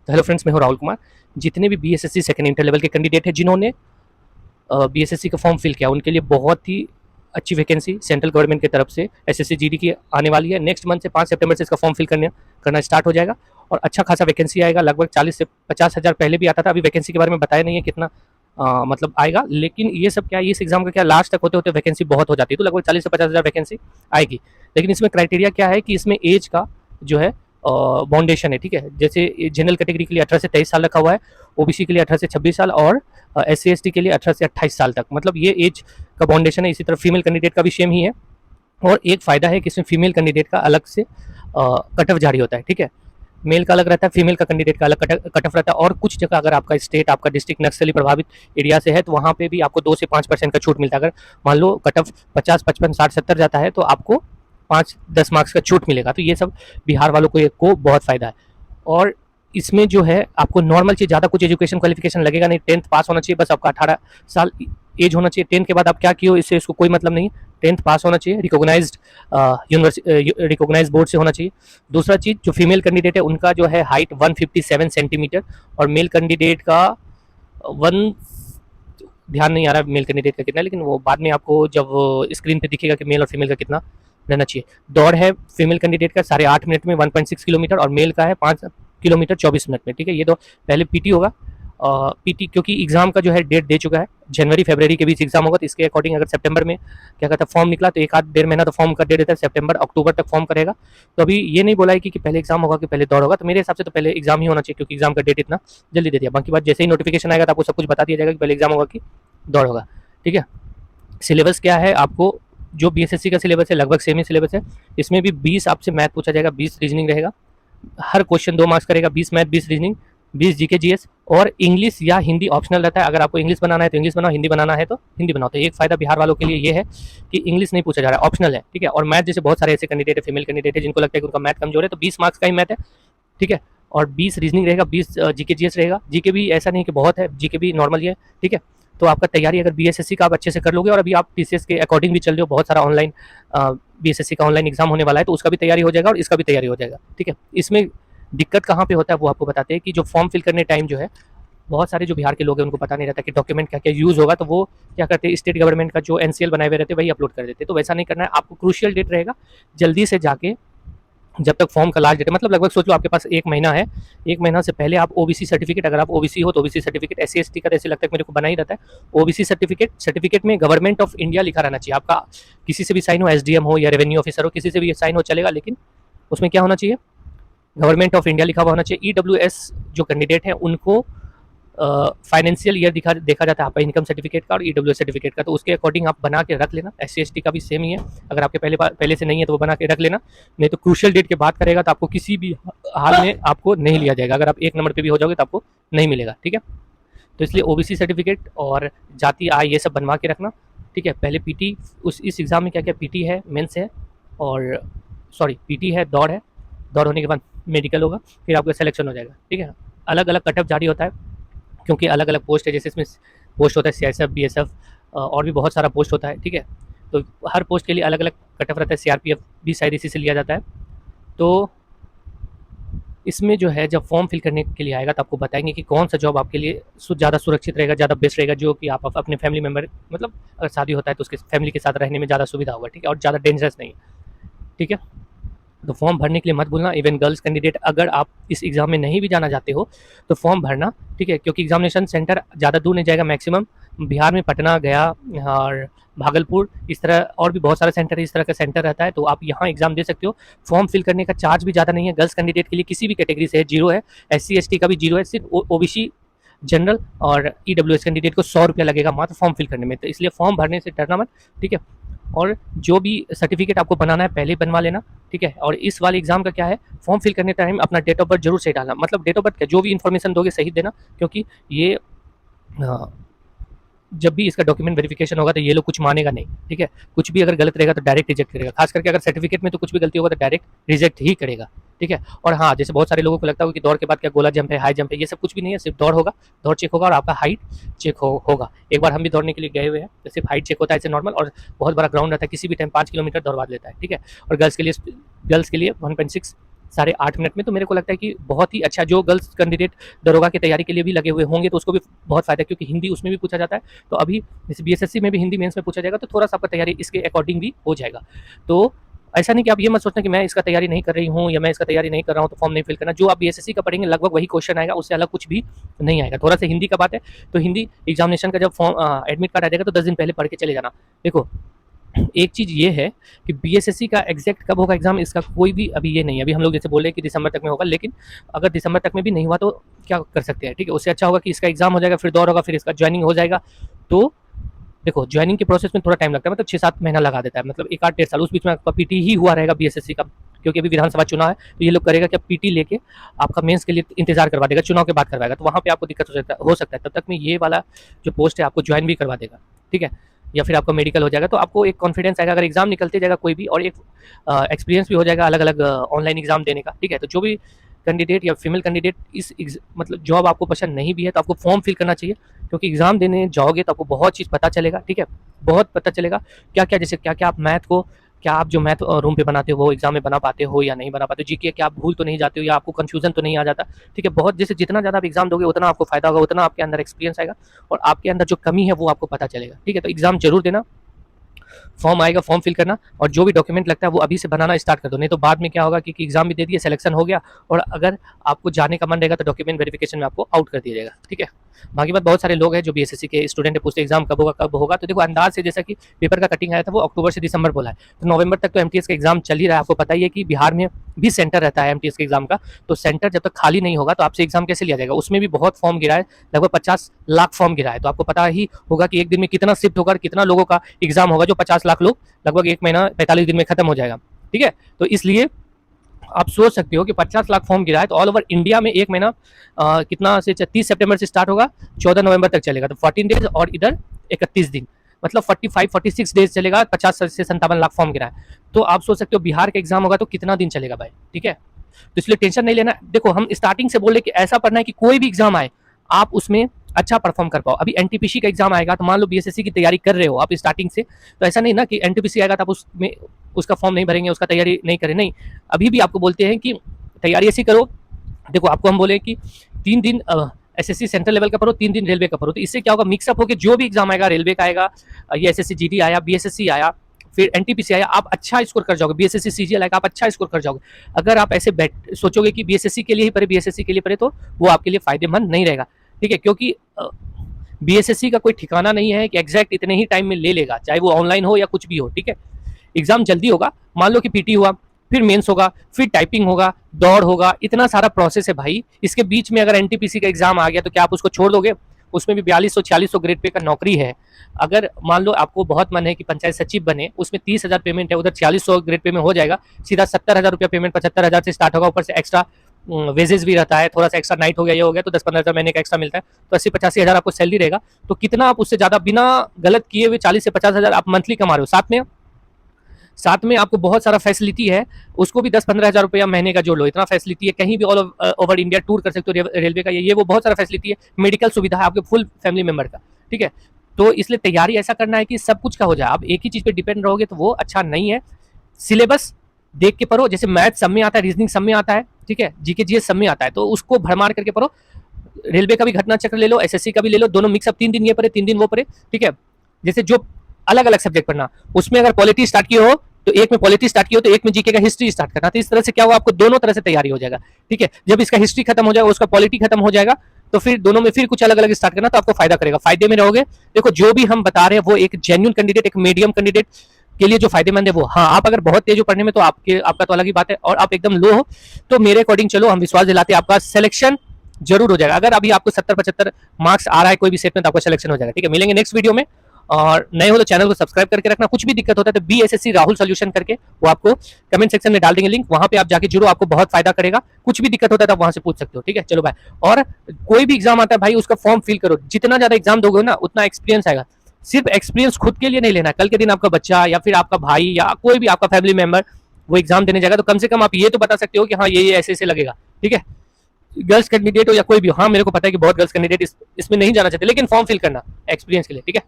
तो hello friends, मैं हूं राहुल कुमार। जितने भी बीएसएससी सेकंड इंटर लेवल के कैंडिडेट हैं जिन्होंने बीएसएससी का फॉर्म फिल किया, उनके लिए बहुत ही अच्छी वैकेंसी सेंट्रल गवर्नमेंट की तरफ से एसएससी जीडी की आने वाली है। नेक्स्ट मंथ से 5 सितंबर से इसका फॉर्म फिल करना स्टार्ट हो जाएगा और अच्छा खासा वैकेंसी आएगा। लगभग 40 से 50 हज़ार पहले भी आता था। अभी वैकेंसी के बारे में बताया नहीं है कितना मतलब आएगा, लेकिन ये सब क्या है, इस एग्जाम का क्या, लास्ट तक होते होते वैकेंसी बहुत हो जाती है, तो लगभग 40 से 50 हज़ार वैकेंसी आएगी। लेकिन इसमें क्राइटेरिया क्या है कि इसमें एज का जो है बाउंडेशन है, ठीक है। जैसे जनरल कैटेगरी के लिए 18 से 23 साल रखा हुआ है, ओबीसी के लिए 18 से 26 साल और एससी एसटी के लिए 18 से 28 साल तक, मतलब ये एज का बाउंडेशन है। इसी तरह फीमेल कैंडिडेट का भी सेम ही है। और एक फ़ायदा है कि इसमें फीमेल कैंडिडेट का अलग से कट ऑफ जारी होता है, ठीक है। मेल का अलग रहता है, फीमेल का कैंडिडेट का अलग कट ऑफ रहता है। और कुछ जगह अगर आपका स्टेट, आपका डिस्ट्रिक्ट नक्सली प्रभावित एरिया से है तो वहाँ पे भी आपको 2 से 5% का छूट मिलता है। अगर मान लो कट ऑफ 50, 55, 60, 70 जाता है तो आपको 5-10 मार्क्स का छूट मिलेगा। तो ये सब बिहार वालों को बहुत फ़ायदा है। और इसमें जो है आपको नॉर्मल चीज़, ज़्यादा कुछ एजुकेशन क्वालिफिकेशन लगेगा नहीं। 10th पास होना चाहिए, बस आपका 18 साल एज होना चाहिए। 10th के बाद आप क्या किए हो इससे इसको कोई मतलब नहीं। 10th पास होना चाहिए, रिकॉग्नाइज्ड बोर्ड से होना चाहिए। दूसरा चीज़, जो फीमेल कैंडिडेट है उनका जो है हाइट 157 सेंटीमीटर और मेल कैंडिडेट का वन, ध्यान नहीं आ रहा मेल कैंडिडेट का कितना, लेकिन वो बाद में आपको जब स्क्रीन पे दिखेगा कि मेल और फीमेल का कितना रहना चाहिए। दौड़ है फीमेल कैंडिडेट का 8.5 मिनट में 1.6 किलोमीटर और मेल का है 5 किलोमीटर 24 मिनट में, ठीक है। ये तो पहले पीटी होगा। पीटी क्योंकि एग्जाम का जो है डेट दे चुका है, जनवरी फरवरी के बीच एग्जाम होगा, तो इसके अकॉर्डिंग अगर सितंबर में क्या कहता है फॉर्म निकला तो 1-1.5 महीना तो फॉर्म का दे देता है, सितंबर अक्टूबर तक फॉर्म करेगा। तो अभी ये नहीं बोला है कि पहले एग्जाम होगा कि पहले दौड़ होगा, तो मेरे हिसाब से तो पहले एग्जाम ही होना चाहिए, क्योंकि एग्जाम का डेट इतना जल्दी दे दिया। बाकी बात जैसे ही नोटिफिकेशन आएगा तो आपको सब कुछ बता दिया जाएगा कि पहले एग्जाम होगा कि दौड़ होगा, ठीक है। सिलेबस क्या है, आपको जो बीएसएससी का सिलेबस है लगभग सेम ही सिलेबस है। इसमें भी 20 आपसे मैथ पूछा जाएगा, 20 रीजनिंग रहेगा। हर क्वेश्चन 2 मार्क्स करेगा, 20 मैथ, 20 रीजनिंग, 20 जीके जीएस और इंग्लिश या हिंदी ऑप्शनल रहता है। अगर आपको इंग्लिश बनाना है तो इंग्लिश बनाओ, हिंदी बनाना है तो हिंदी बनाओ। तो एक फायदा बिहार वालों के लिए ये है कि इंग्लिश नहीं पूछा जा रहा है, ऑप्शनल है, ठीक है। और मैथ जैसे बहुत सारे ऐसे कैंडिडेट है, फीमेल कैंडिडेट है जिनको लगता है कि उनका मैथ कमजोर है, तो 20 मार्क्स का ही मैथ है, ठीक है। और 20 रीजनिंग रहेगा, 20 जीके जीएस रहेगा। जीके भी ऐसा नहीं कि बहुत है, जीके भी नॉर्मल ही है, ठीक है। तो आपका तैयारी अगर बीएसएससी का आप अच्छे से कर लोगे, और अभी आप टीसीएस के अकॉर्डिंग भी चल रहे हो, बहुत सारा ऑनलाइन बीएसएससी का ऑनलाइन एग्जाम होने वाला है, तो उसका भी तैयारी हो जाएगा और इसका भी तैयारी हो जाएगा, ठीक है। इसमें दिक्कत कहाँ पे होता है वो आपको बताते हैं कि जो फॉर्म फिल करने टाइम जो है, बहुत सारे जो बिहार के लोग हैं उनको पता नहीं रहता कि डॉक्यूमेंट क्या क्या यूज़ होगा, तो वो क्या करते हैं, स्टेट गवर्नमेंट का जो एनसीएल बनाए हुए रहते हैं वही अपलोड कर देते हैं। तो वैसा नहीं करना है, आपको क्रूशियल डेट रहेगा, जल्दी से जाके जब तक फॉर्म का लास्ट डेट है, मतलब लगभग सोच लो आपके पास 1 महीना है, 1 महीना से पहले आप ओबीसी सर्टिफिकेट, अगर आप ओबीसी हो तो ओबीसी सर्टिफिकेट, एससी एसटी का ऐसे लगता है मेरे को बना ही रहता है। ओबीसी सर्टिफिकेट में गवर्नमेंट ऑफ इंडिया लिखा रहना चाहिए। आपका किसी से भी साइन हो, एसडीएम हो या रेवेन्यू ऑफिसर हो, किसी से भी साइन हो चलेगा, लेकिन उसमें क्या होना चाहिए, गवर्नमेंट ऑफ इंडिया लिखा हुआ होना चाहिए। ईडब्ल्यूएस जो कैंडिडेट है उनको फाइनेंशियल ईयर देखा जाता है आपका इनकम सर्टिफिकेट का और ईडब्ल्यूएस सर्टिफिकेट का, तो उसके अकॉर्डिंग आप बना के रख लेना। एससी एसटी का भी सेम ही है, अगर आपके पहले से नहीं है तो वो बना के रख लेना, नहीं तो क्रूशियल डेट के बाद करेगा तो आपको किसी भी हाल में आपको नहीं लिया जाएगा। अगर आप 1 नंबर पे भी हो जाओगे तो आपको नहीं मिलेगा, ठीक है। तो इसलिए ओबीसी सर्टिफिकेट और जाति आय ये सब बनवा के रखना, ठीक है। पहले पीटी, इस एग्ज़ाम में क्या क्या पीटी है, मेंस है, और सॉरी पीटी है, दौड़ होने के बाद मेडिकल होगा, फिर आपका सिलेक्शन हो जाएगा, ठीक है। अलग अलग कटअप जारी होता है क्योंकि अलग अलग पोस्ट है, जैसे इसमें पोस्ट होता है सीआईएसएफ, बीएसएफ और भी बहुत सारा पोस्ट होता है, ठीक है। तो हर पोस्ट के लिए अलग अलग कटअप रहता है। सीआरपीएफ भी शायद इसी से लिया जाता है। तो इसमें जो है जब फॉर्म फिल करने के लिए आएगा तो आपको बताएंगे कि कौन सा जॉब आपके लिए ज़्यादा सुरक्षित रहेगा, ज़्यादा बेस्ट रहेगा, जो कि आप अपने फैमिली मेम्बर, मतलब अगर शादी होता है तो उसके फैमिली के साथ रहने में ज़्यादा सुविधा होगा, ठीक है, और ज़्यादा डेंजरस नहीं, ठीक है। तो फॉर्म भरने के लिए मत भूलना। इवन गर्ल्स कैंडिडेट, अगर आप इस एग्ज़ाम में नहीं भी जाना चाहते हो तो फॉर्म भरना, ठीक है, क्योंकि एग्जामिनेशन सेंटर ज़्यादा दूर नहीं जाएगा। मैक्सिमम बिहार में पटना, गया और भागलपुर, इस तरह और भी बहुत सारे सेंटर इस तरह का सेंटर रहता है, तो आप यहाँ एग्जाम दे सकते हो। फॉर्म फिल करने का चार्ज भी ज़्यादा नहीं है गर्ल्स कैंडिडेट के लिए, किसी भी कैटेगरी से है, 0 है। एससी एसटी का भी 0 है, सिर्फ ओबीसी, जनरल और ईडब्ल्यूएस कैंडिडेट को 100 रुपया लगेगा मात्र फॉर्म फिल करने में। तो इसलिए फॉर्म भरने से डरना मत, ठीक है। और जो भी सर्टिफिकेट आपको बनाना है पहले ही बनवा लेना, ठीक है। और इस वाले एग्जाम का क्या है, फॉर्म फिल करने टाइम अपना डेट ऑफ बर्थ जरूर सही डालना, मतलब डेट ऑफ बर्थ क्या, जो भी इन्फॉर्मेशन दोगे सही देना, क्योंकि ये जब भी इसका डॉक्यूमेंट वेरिफिकेशन होगा तो ये लोग कुछ मानेगा नहीं, ठीक है। कुछ भी अगर गलत रहेगा तो डायरेक्ट रिजेक्ट करेगा, खास करके अगर सर्टिफिकेट में तो कुछ भी गलती होगा तो डायरेक्ट रिजेक्ट ही करेगा, ठीक है। और हाँ, जैसे बहुत सारे लोगों को लगता होगा कि दौड़ के बाद क्या गोला जंप है, हाई जंप है, ये सब कुछ भी नहीं है, सिर्फ दौड़ होगा, दौड़ चेक होगा और आपका हाइट चेक होगा। एक बार हम भी दौड़ने के लिए गए हुए हैं, तो सिर्फ हाइट चेक होता है ऐसे नॉर्मल, और बहुत बड़ा ग्राउंड रहता है, किसी भी टाइम 5 किलोमीटर दौड़वा लेता है, ठीक है। और गर्ल्स के लिए 1.6 8:30 में। तो मेरे को लगता है कि बहुत ही अच्छा, जो गर्ल्स कैंडिडेट दरोगा की तैयारी के लिए भी लगे हुए होंगे तो उसको भी बहुत फायदा है, क्योंकि हिंदी उसमें भी पूछा जाता है। तो अभी जैसे बीएसएससी में भी हिंदी मेंस में पूछा जाएगा, तो थोड़ा सा आपका तैयारी इसके अकॉर्डिंग भी हो जाएगा। तो ऐसा नहीं कि आप ये मत सोचना कि मैं इसका तैयारी नहीं कर रही हूँ या मैं इसका तैयारी नहीं कर रहा हूँ तो फॉर्म नहीं फिल करना। जो आप बीएसएससी का पढ़ेंगे लगभग वही क्वेश्चन आएगा, उससे अलग कुछ भी नहीं आएगा। थोड़ा सा हिंदी का बात है, तो हिंदी एग्जामिनेशन का जब फॉर्म एडमिट कार्ड आ जाएगा तो 10 दिन पहले पढ़ के चले जाना। देखो एक चीज़ ये है कि बीएसएससी का एग्जैक्ट कब होगा एग्जाम, इसका कोई भी अभी ये नहीं है। अभी हम लोग जैसे बोल रहे हैं कि दिसंबर तक में होगा, लेकिन अगर दिसंबर तक में भी नहीं हुआ तो क्या कर सकते हैं, ठीक है। उससे अच्छा होगा कि इसका एग्जाम हो जाएगा, फिर दौर होगा, फिर इसका ज्वाइनिंग हो जाएगा। तो देखो ज्वाइनिंग के प्रोसेस में थोड़ा टाइम लगता है, मतलब 6-7 महीना लगा देता है, मतलब 1-8 साल। उस बीच में आपका पीटी ही हुआ रहेगा बीएसएससी का, क्योंकि अभी विधानसभा चुनाव है तो ये लोग करेगा कि पीटी लेके आपका मेंस के लिए इंतजार करवा देगा, चुनाव के बाद करवाएगा, तो वहाँ पे आपको दिक्कत हो सकता है। तब तक में ये वाला जो पोस्ट है आपको ज्वाइन भी करवा देगा, ठीक है, या फिर आपका मेडिकल हो जाएगा। तो आपको एक कॉन्फिडेंस आएगा अगर एग्जाम निकलते जाएगा कोई भी, और एक एक्सपीरियंस भी हो जाएगा अलग अलग ऑनलाइन एग्जाम देने का, ठीक है। तो जो भी कैंडिडेट या फीमेल कैंडिडेट मतलब जॉब आपको पसंद नहीं भी है तो आपको फॉर्म फिल करना चाहिए, क्योंकि एग्जाम देने जाओगे तो आपको बहुत चीज़ पता चलेगा, ठीक है, बहुत पता चलेगा क्या क्या, जैसे क्या क्या आप मैथ को, क्या आप जो मैथ रूम पे बनाते हो वो एग्जाम में बना पाते हो या नहीं बना पाते हो, जीके क्या आप भूल तो नहीं जाते हो या आपको कंफ्यूजन तो नहीं आ जाता, ठीक है। बहुत जैसे जितना ज़्यादा आप एग्जाम दोगे उतना आपको फायदा होगा, उतना आपके अंदर एक्सपीरियंस आएगा और आपके अंदर जो कमी है वो आपको पता चलेगा, ठीक है। तो एग्जाम जरूर देना, फॉर्म आएगा, फॉर्म फिल करना, और जो भी डॉक्यूमेंट लगता है वो अभी से बनाना स्टार्ट कर दो, नहीं तो बाद में क्या होगा कि एग्जाम भी दे दिए, सिलेक्शन हो गया और अगर आपको जाने का मन रहेगा तो डॉक्यूमेंट वेरिफिकेशन में आपको आउट कर दिया जाएगा, ठीक है। बाकी बात, बहुत सारे लोग हैं जो बीएसएससी के स्टूडेंट है, पूछते एग्जाम कब होगा कब होगा। तो देखो अंदाज से, जैसा कि पेपर का कटिंग आया था वो अक्टूबर से दिसंबर बोला है, तो नवंबर तक तो एमटीएस का एग्जाम चल ही रहा है। आपको पता ही है कि बिहार में भी सेंटर रहता है एमटीएस के एग्जाम का, तो सेंटर जब तक खाली नहीं होगा तो आपसे एग्जाम कैसे लिया जाएगा। उसमें भी बहुत फॉर्म गिरा है, लगभग 50 लाख फॉर्म गिरा है, तो आपको पता ही होगा कि एक दिन में कितना शिफ्ट होगा, कितना लोगों का एग्जाम होगा। जो 50 लाख लोग लगभग 1 महीना 45 दिन में खत्म हो जाएगा, ठीक है। तो इसलिए आप सोच सकते हो कि 50 लाख फॉर्म गिरा है, तो ऑल ओवर इंडिया में 1 महीना कितना से 30 सितंबर से स्टार्ट होगा, 14 नवंबर तक चलेगा, तो 14 डेज और इधर 31 दिन, मतलब 45-46 डेज चलेगा। 50 से 57 लाख फॉर्म गिरा है, तो आप सोच सकते हो बिहार का एग्जाम होगा तो कितना दिन चलेगा भाई, ठीक है। तो इसलिए टेंशन नहीं लेना। देखो हम स्टार्टिंग से बोल रहे कि ऐसा पढ़ना है कि कोई भी एग्जाम आए आप उसमें अच्छा परफॉर्म कर पाओ। अभी एनटीपीसी का एग्जाम आएगा तो मान लो बीएसएससी की तैयारी कर रहे हो आप स्टार्टिंग से, तो ऐसा नहीं ना कि एनटीपीसी आएगा तो आप उसमें उसका फॉर्म नहीं भरेंगे, उसका तैयारी नहीं करें, नहीं। अभी भी आपको बोलते हैं कि तैयारी ऐसी करो। देखो आपको हम बोले कि 3 दिन एसएससी सेंट्रल लेवल का पढ़ो, 3 दिन रेलवे का पढ़ो, तो इससे क्या होगा, मिक्सअप होकर जो भी एग्जाम आएगा, रेलवे का आएगा, ये एसएससी जीडी आया, बीएसएससी आया, फिर एनटीपीसी आया, आप अच्छा स्कोर कर जाओगे। बीएसएससी सीजीएल आएगा, आप अच्छा स्कोर कर जाओगे। अगर आप ऐसे सोचोगे कि बीएसएससी के लिए ही पढ़े, बीएसएससी के लिए पढ़े, तो वो आपके लिए फायदेमंद नहीं रहेगा, ठीक है। क्योंकि बीएसएससी का कोई ठिकाना नहीं है कि एग्जैक्ट इतने ही टाइम में ले लेगा, चाहे वो ऑनलाइन हो या कुछ भी हो, ठीक है। एग्जाम जल्दी होगा, मान लो कि पीटी हुआ, फिर मेंस होगा, फिर टाइपिंग होगा, दौड़ होगा, इतना सारा प्रोसेस है भाई। इसके बीच में अगर एनटीपीसी का एग्जाम आ गया तो क्या आप उसको छोड़ दोगे? उसमें भी 4200-4600 ग्रेड पे का नौकरी है। अगर मान लो आपको बहुत मन है कि पंचायत सचिव बने, उसमें 30,000 पेमेंट है, उधर 4600 ग्रेड पे में हो जाएगा, सीधा 70,000 रुपया पेमेंट 75,000 से स्टार्ट होगा, ऊपर से एक्स्ट्रा वेजेस भी रहता है, थोड़ा सा एक्स्ट्रा नाइट हो गया, ये हो गया, तो 10-15,000 महीने का एक्स्ट्रा मिलता है, तो 80-85,000 आपको सैलरी रहेगा। तो कितना आप उससे ज़्यादा बिना गलत किए हुए 40 से 50,000 आप मंथली कमा रहे हो। साथ में आपको बहुत सारा फैसिलिटी है, उसको भी 10-15,000 रुपया महीने का जोड़ लो, इतना फैसिलिटी है। कहीं भी ऑल ओवर इंडिया टूर कर सकते हो रेलवे का, ये वो बहुत सारा फैसिलिटी है। मेडिकल सुविधा है आपके फुल फैमिली मेंबर का, ठीक है। तो इसलिए तैयारी ऐसा करना है कि सब कुछ का हो जाए। आप एक ही चीज़ पे डिपेंड रहोगे तो वो अच्छा नहीं है। सिलेबस देख के पढ़ो, जैसे मैथ सब में आता है, रीजनिंग सब में आता है, ठीक है, जीके जीएस सब में आता है, तो उसको भरमार करके पढ़ो। रेलवे का भी घटना चक्र ले लो, एसएससी का भी ले लो, दोनों मिक्सअप, 3 दिन ये पढ़े 3 दिन वो पढ़े, ठीक है। जैसे जो अलग अलग सब्जेक्ट पढ़ना, उसमें अगर पॉलिटी स्टार्ट किए हो तो एक में पॉलिटी स्टार्ट किया हो तो एक में जीके का हिस्ट्री स्टार्ट करना। तो इस तरह से क्या होगा, आपको दोनों तरह से तैयारी हो जाएगा, ठीक है। जब इसका हिस्ट्री खत्म हो जाएगा, उसका पॉलिटी खत्म हो जाएगा, तो फिर दोनों में फिर कुछ अलग अलग स्टार्ट करना, तो आपको फायदा करेगा, फायदे में रहोगे। देखो जो भी हम बता रहे हैं वो एक जेन्युइन कैंडिडेट, एक मीडियम कैंडिडेट के लिए जो फायदेमंद है वो। हाँ, आप अगर बहुत तेज हो पढ़ने में तो आपका तो अलग ही बात है, और आप एकदम लो हो तो मेरे अकॉर्डिंग चलो, हम विश्वास दिलाते हैं आपका सिलेक्शन जरूर हो जाएगा। अगर अभी आपको 70-75 मार्क्स आ रहा है कोई भी सेट में तो आपका सिलेक्शन हो जाएगा, ठीक है। मिलेंगे नेक्स्ट वीडियो में, और नए हो तो चैनल को सब्सक्राइब करके रखना। कुछ भी दिक्कत होता है तो बीएसएससी राहुल सॉल्यूशन करके वो आपको कमेंट सेक्शन में डाल देंगे लिंक, वहां पे आप जाके जुड़ो, आपको बहुत फायदा करेगा। कुछ भी दिक्कत होता है तो आप वहां से पूछ सकते हो, ठीक है। चलो भाई, और कोई भी एग्जाम आता है भाई उसका फॉर्म फिल करो, जितना ज्यादा एग्जाम दोगे ना उतना एक्सपीरियंस आएगा। सिर्फ एक्सपीरियंस खुद के लिए नहीं लेना, कल के दिन आपका बच्चा या फिर आपका भाई या कोई भी आपका फैमिली मेंबर वो एग्जाम देने जाएगा तो कम से कम आप ये तो बता सकते हो कि हाँ ये ऐसे ऐसे लगेगा, ठीक है। गर्ल्स कैंडिडेट हो या कोई भी, हाँ मेरे को पता है कि बहुत गर्ल्स कैंडिडेट इसमें नहीं जाना चाहते, लेकिन फॉर्म फिल करना एक्सपीरियंस के लिए, ठीक है।